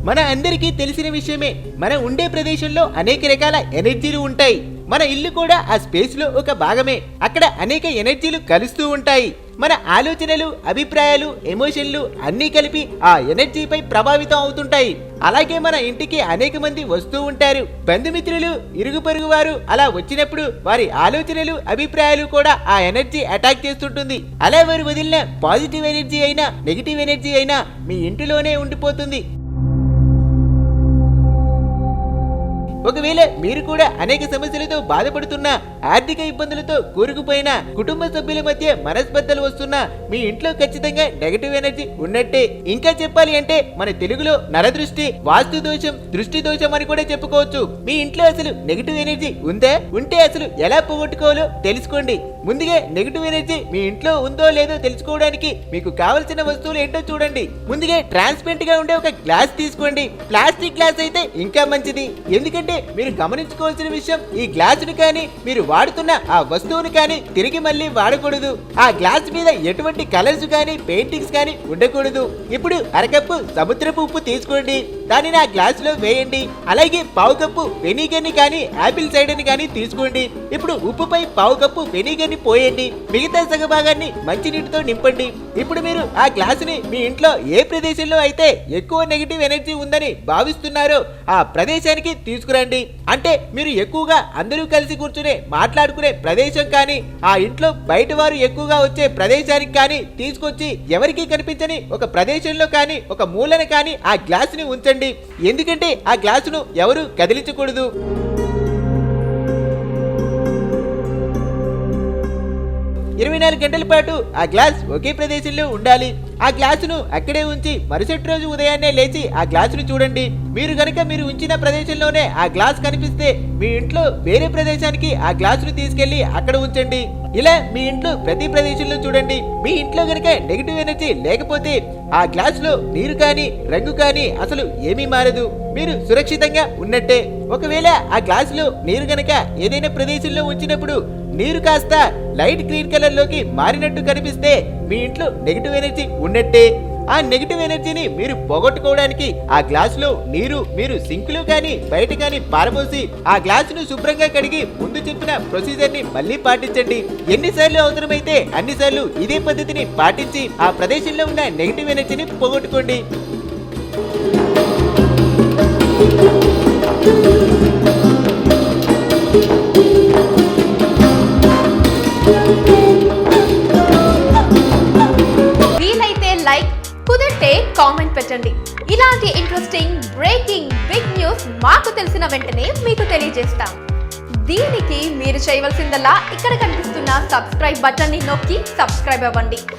మన అందరికీ తెలిసిన విషయమే, మన ఉండే ప్రదేశంలో అనేక రకాల ఎనర్జీలు ఉంటాయి. మన ఇల్లు కూడా ఆ స్పేస్ లో ఒక భాగమే. అక్కడ అనేక ఎనర్జీలు కలుస్తూ ఉంటాయి. మన ఆలోచనలు, అభిప్రాయాలు, ఎమోషన్లు అన్నీ కలిపి ఆ ఎనర్జీపై ప్రభావితం అవుతుంటాయి. అలాగే మన ఇంటికి అనేక మంది వస్తూ ఉంటారు. బంధుమిత్రులు, ఇరుగు పొరుగు వారు అలా వచ్చినప్పుడు వారి ఆలోచనలు, అభిప్రాయాలు కూడా ఆ ఎనర్జీ అటాక్ చేస్తుంటుంది. అలా వారు వదిలిన పాజిటివ్ ఎనర్జీ అయినా నెగిటివ్ ఎనర్జీ అయినా మీ ఇంటిలోనే ఉండిపోతుంది. ఒకవేళ మీరు కూడా అనేక సమస్యలతో బాధపడుతున్నా, ఆర్థిక ఇబ్బందులతో కూరుకుపోయిన, కుటుంబ సభ్యుల మధ్య మనస్పర్ధలు వస్తున్నా మీ ఇంట్లో ఖచ్చితంగా నెగటివ్ ఎనర్జీ ఉన్నట్టే. ఇంకా చెప్పాలి అంటే మన తెలుగులో నరదృష్టి, వాస్తు దోషం, దృష్టి దోషం అని కూడా చెప్పుకోవచ్చు. మీ ఇంట్లో అసలు నెగటివ్ ఎనర్జీ ఉందా? ఉంటే అసలు ఎలా పోగొట్టుకోవాలో తెలుసుకోండి. ముందుగా నెగటివ్ ఎనర్జీ మీ ఇంట్లో ఉందో లేదో తెలుసుకోవడానికి మీకు కావలసిన వస్తువులు ఏంటో చూడండి. ముందుగా ట్రాన్స్పరెంట్ గా ఉండే ఒక గ్లాస్ తీసుకోండి. ప్లాస్టిక్ గ్లాస్ అయితే ఇంకా మంచిది. ఎందుకంటే మీరు గమనించుకోవాల్సిన విషయం, ఈ గ్లాసును కానీ మీరు వాడుతున్న ఆ వస్తువును కానీ తిరిగి మళ్ళీ వాడకూడదు. ఆ గ్లాస్ మీద ఎటువంటి కలర్స్ కానీ పెయింటింగ్స్ కానీ ఉండకూడదు. ఇప్పుడు అరకప్పు సముద్రపు ఉప్పు తీసుకోండి, దానిని ఆ గ్లాస్ లో వేయండి. అలాగే పావు కప్పు వెనిగర్ ని కానీ యాపిల్ సైడర్ ని కానీ తీసుకోండి. ఇప్పుడు ఉప్పుపై పావు కప్పు వెనిగర్ ని పోయండి. మిగతా సగ భాగాన్ని మంచినీటితో నింపండి. ఇప్పుడు మీరు ఆ గ్లాసుని మీ ఇంట్లో ఏ ప్రదేశంలో అయితే ఎక్కువ నెగిటివ్ ఎనర్జీ ఉందని భావిస్తున్నారో ఆ ప్రదేశానికి తీసుకురండి. అంటే మీరు ఎక్కువగా అందరూ కలిసి కూర్చునే మాట్లాడుకునే ప్రదేశం కానీ, ఆ ఇంట్లో బయట వారు ఎక్కువగా వచ్చే ప్రదేశానికి కానీ తీసుకొచ్చి ఎవరికీ కనిపించని ఒక ప్రదేశంలో కానీ ఒక మూలన కానీ ఆ గ్లాసుని ఉంచండి. ఎందుకంటే ఆ గ్లాసును ఎవరు కదిలించకూడదు. ఇరవై 24 గంటల పాటు ఆ గ్లాస్ ఒకే ప్రదేశంలో ఉండాలి. ఆ గ్లాసును అక్కడే ఉంచి మరుసటి రోజు ఉదయాన్నే లేచి ఆ గ్లాసును చూడండి. మీరు గనక మీరు ఉంచిన ప్రదేశంలోనే ఆ గ్లాస్ కనిపిస్తే మీ ఇంట్లో వేరే ప్రదేశానికి ఆ గ్లాసును తీసుకెళ్లి అక్కడ ఉంచండి. ఇలా మీ ఇంట్లో ప్రతి ప్రదేశంలో చూడండి. మీ ఇంట్లో గనక నెగిటివ్ ఎనర్జీ లేకపోతే ఆ గ్లాస్ లో నీరు కానీ రంగు కానీ అసలు ఏమీ మారదు. మీరు సురక్షితంగా ఉన్నట్టే. ఒకవేళ ఆ గ్లాస్ లో నీరు గనక ఏదైనా ప్రదేశంలో ఉంచినప్పుడు నీరు కాస్త లైట్ గ్రీన్ కలర్ లోకి మారినట్టు కనిపిస్తే మీ ఇంట్లో నెగిటివ్ ఎనర్జీ ఉన్నట్టే. ఆ నెగిటివ్ ఎనర్జీని మీరు పోగొట్టుకోవడానికి ఆ గ్లాస్ లో నీరు మీరు సింక్ లో కానీ బయట కానీ పారబోసి ఆ గ్లాసును శుభ్రంగా కడిగి ముందు చెప్పిన ప్రొసీజర్ ని మళ్ళీ పాటించండి. ఎన్నిసార్లు అవసరమైతే అన్నిసార్లు ఇదే పద్ధతిని పాటించి ఆ ప్రదేశంలో ఉన్న నెగిటివ్ ఎనర్జీని పోగొట్టుకోండి. వీలైతే లైక్, కుదిరితే కామెంట్ పెట్టండి. ఇలాంటి ఇంట్రెస్టింగ్ బ్రేకింగ్ బిగ్ న్యూస్ మాకు తెలిసిన వెంటనే మీకు తెలియజేస్తాం. దీనికి మీరు చేయవలసిందల్లా ఇక్కడ కనిపిస్తున్న సబ్స్క్రైబ్ బటన్ ని నొక్కి సబ్స్క్రైబ్ అవ్వండి.